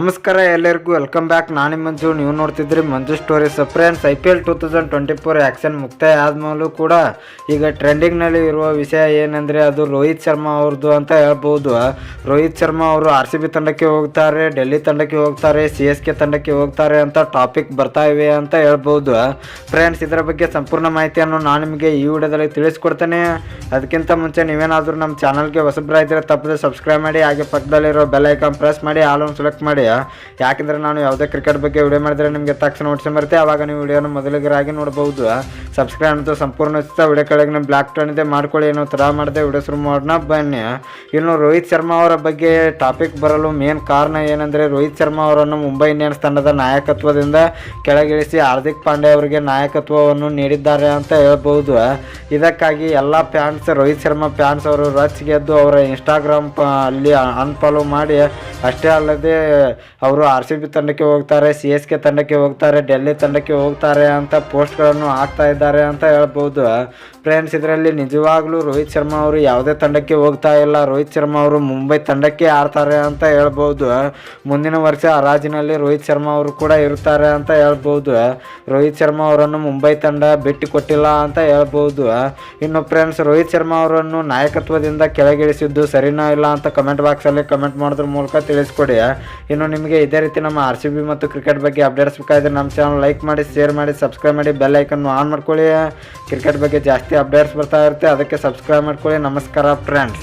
ನಮಸ್ಕಾರ ಎಲ್ಲರಿಗೂ welcome back. ನಾನು ಮಂಜು, ನೀವು ನೋಡ್ತಿದ್ರಿ ಮಂಜು ಸ್ಟೋರೀಸ್. ಫ್ರೆಂಡ್ಸ್, IPL 2024 ಆ್ಯಕ್ಷನ್ ಮುಕ್ತಾಯ ಆದ್ಮೇಲೂ ಕೂಡ ಈಗ ಟ್ರೆಂಡಿಂಗ್ನಲ್ಲಿ ಇರುವ ವಿಷಯ ಏನಂದರೆ ಅದು ರೋಹಿತ್ ಶರ್ಮಾ ಅವ್ರದ್ದು ಅಂತ ಹೇಳ್ಬೋದು. ರೋಹಿತ್ ಶರ್ಮಾ ಅವರು RCB ತಂಡಕ್ಕೆ ಹೋಗ್ತಾರೆ, ಡೆಲ್ಲಿ ತಂಡಕ್ಕೆ ಹೋಗ್ತಾರೆ, CSK ತಂಡಕ್ಕೆ ಹೋಗ್ತಾರೆ ಅಂತ ಟಾಪಿಕ್ ಬರ್ತಾ ಇವೆ ಅಂತ ಹೇಳ್ಬೋದು. ಫ್ರೆಂಡ್ಸ್, ಇದರ ಬಗ್ಗೆ ಸಂಪೂರ್ಣ ಮಾಹಿತಿಯನ್ನು ನಾನು ನಿಮಗೆ ಈ ವಿಡಿಯೋದಲ್ಲಿ ತಿಳಿಸ್ಕೊಡ್ತೇನೆ. ಅದಕ್ಕಿಂತ ಮುಂಚೆ ನೀವೇನಾದರೂ ನಮ್ಮ ಚಾನಲ್ಗೆ ಹೊಸಬ್ರಾಗಿದ್ದರೆ ತಪ್ಪದೆ ಸಬ್ಸ್ಕ್ರೈಬ್ ಮಾಡಿ, ಹಾಗೆ ಪಕ್ಕದಲ್ಲಿರೋ ಬೆಲ್ ಐಕಾನ್ ಪ್ರೆಸ್ ಮಾಡಿ ಆಲ್ ಆನ್ ಸೆಲೆಕ್ಟ್ ಮಾಡಿ. ಯಾಕೆಂದರೆ ನಾನು ಯಾವುದೇ ಕ್ರಿಕೆಟ್ ಬಗ್ಗೆ ವಿಡಿಯೋ ಮಾಡಿದರೆ ನಿಮಗೆ ತಕ್ಷಣ ನೋಟಿಫಿಕೇಶನ್ ಬರುತ್ತೆ, ಆವಾಗ ನೀವು ವಿಡಿಯೋನ ಮೊದಲಿಗರಾಗಿ ನೋಡಬಹುದು. ಸಬ್ಸ್ಕ್ರೈಬ್ ಅಂತ ಸಂಪೂರ್ಣ ವಿಡಿಯೋ ಕೆಳಗೆ ಬ್ಲಾಕ್ ಟರ್ನ್ ಇದೆ, ಮಾಡ್ಕೊಳ್ಳಿ. ಏನೋ ಥರ ಮಾಡಿದೆ ವಿಡಿಯೋ ಶುರು ಮಾಡೋಣ ಬನ್ನಿ. ಇನ್ನು ರೋಹಿತ್ ಶರ್ಮಾ ಅವರ ಬಗ್ಗೆ ಟಾಪಿಕ್ ಬರಲು ಮೇನ್ ಕಾರಣ ಏನಂದರೆ, ರೋಹಿತ್ ಶರ್ಮಾ ಅವರನ್ನು ಮುಂಬೈ ಇಂಡಿಯನ್ಸ್ ತಂಡದ ನಾಯಕತ್ವದಿಂದ ಕೆಳಗಿಳಿಸಿ ಹಾರ್ದಿಕ್ ಪಾಂಡ್ಯ ಅವರಿಗೆ ನಾಯಕತ್ವವನ್ನು ನೀಡಿದ್ದಾರೆ ಅಂತ ಹೇಳ್ಬೋದು. ಇದಕ್ಕಾಗಿ ಎಲ್ಲ ಫ್ಯಾನ್ಸ್, ರೋಹಿತ್ ಶರ್ಮಾ ಫ್ಯಾನ್ಸ್ ಅವರು ರಚ್ಗೆದ್ದು ಅವರ ಇನ್ಸ್ಟಾಗ್ರಾಮ್ ಅಲ್ಲಿ ಅನ್ಫಾಲೋ ಮಾಡಿ, ಅಷ್ಟೇ ಅಲ್ಲದೆ ಅವರು RCB ತಂಡಕ್ಕೆ ಹೋಗ್ತಾರೆ, CSK ತಂಡಕ್ಕೆ ಹೋಗ್ತಾರೆ, ಡೆಲ್ಲಿ ತಂಡಕ್ಕೆ ಹೋಗ್ತಾರೆ ಅಂತ ಪೋಸ್ಟ್ಗಳನ್ನು ಹಾಕ್ತಾ ಇದ್ದಾರೆ ಅಂತ ಹೇಳ್ಬೋದು. ಫ್ರೆಂಡ್ಸ್, ಇದರಲ್ಲಿ ನಿಜವಾಗ್ಲೂ ರೋಹಿತ್ ಶರ್ಮಾ ಅವರು ಯಾವುದೇ ತಂಡಕ್ಕೆ ಹೋಗ್ತಾ ಇಲ್ಲ. ರೋಹಿತ್ ಶರ್ಮಾ ಅವರು ಮುಂಬೈ ತಂಡಕ್ಕೆ ಆಡ್ತಾರೆ ಅಂತ ಹೇಳ್ಬೋದು. ಮುಂದಿನ ವರ್ಷ ಹರಾಜಿನಲ್ಲಿ ರೋಹಿತ್ ಶರ್ಮಾ ಅವರು ಕೂಡ ಇರ್ತಾರೆ ಅಂತ ಹೇಳ್ಬೋದು. ರೋಹಿತ್ ಶರ್ಮಾ ಅವರನ್ನು ಮುಂಬೈ ತಂಡ ಭೇಟಿ ಕೊಟ್ಟಿಲ್ಲ ಅಂತ ಹೇಳ್ಬೋದು. ಇನ್ನು ಫ್ರೆಂಡ್ಸ್, ರೋಹಿತ್ ಶರ್ಮಾ ಅವರನ್ನು ನಾಯಕತ್ವದಿಂದ ಕೆಳಗಿಳಿಸಿದ್ದು ಸರಿನಾ ಇಲ್ಲ ಅಂತ ಕಮೆಂಟ್ ಬಾಕ್ಸಲ್ಲಿ ಕಮೆಂಟ್ ಮಾಡೋದ್ರ ಮೂಲಕ ತಿಳಿಸ್ಕೊಡಿ. ಇನ್ನು ನಿಮಗೆ ಇದೇ ರೀತಿ ನಮ್ಮ RCB ಮತ್ತು ಕ್ರಿಕೆಟ್ ಬಗ್ಗೆ ಅಪ್ಡೇಟ್ಸ್ ಬೇಕಾದರೆ ನಮ್ಮ ಚಾನಲ್ ಲೈಕ್ ಮಾಡಿ, ಶೇರ್ ಮಾಡಿ, ಸಬ್ಸ್ಕ್ರೈಬ್ ಮಾಡಿ, ಬೆಲ್ ಐಕನ್ನು ಆನ್ ಮಾಡ್ಕೊಳ್ಳಿ. ಕ್ರಿಕೆಟ್ ಬಗ್ಗೆ ಜಾಸ್ತಿ ಅಪ್ಡೇಟ್ಸ್ ಬರ್ತಾ ಇರುತ್ತೆ, ಅದಕ್ಕೆ ಸಬ್ಸ್ಕ್ರೈಬ್ ಮಾಡ್ಕೊಳ್ಳಿ. ನಮಸ್ಕಾರ ಫ್ರೆಂಡ್ಸ್.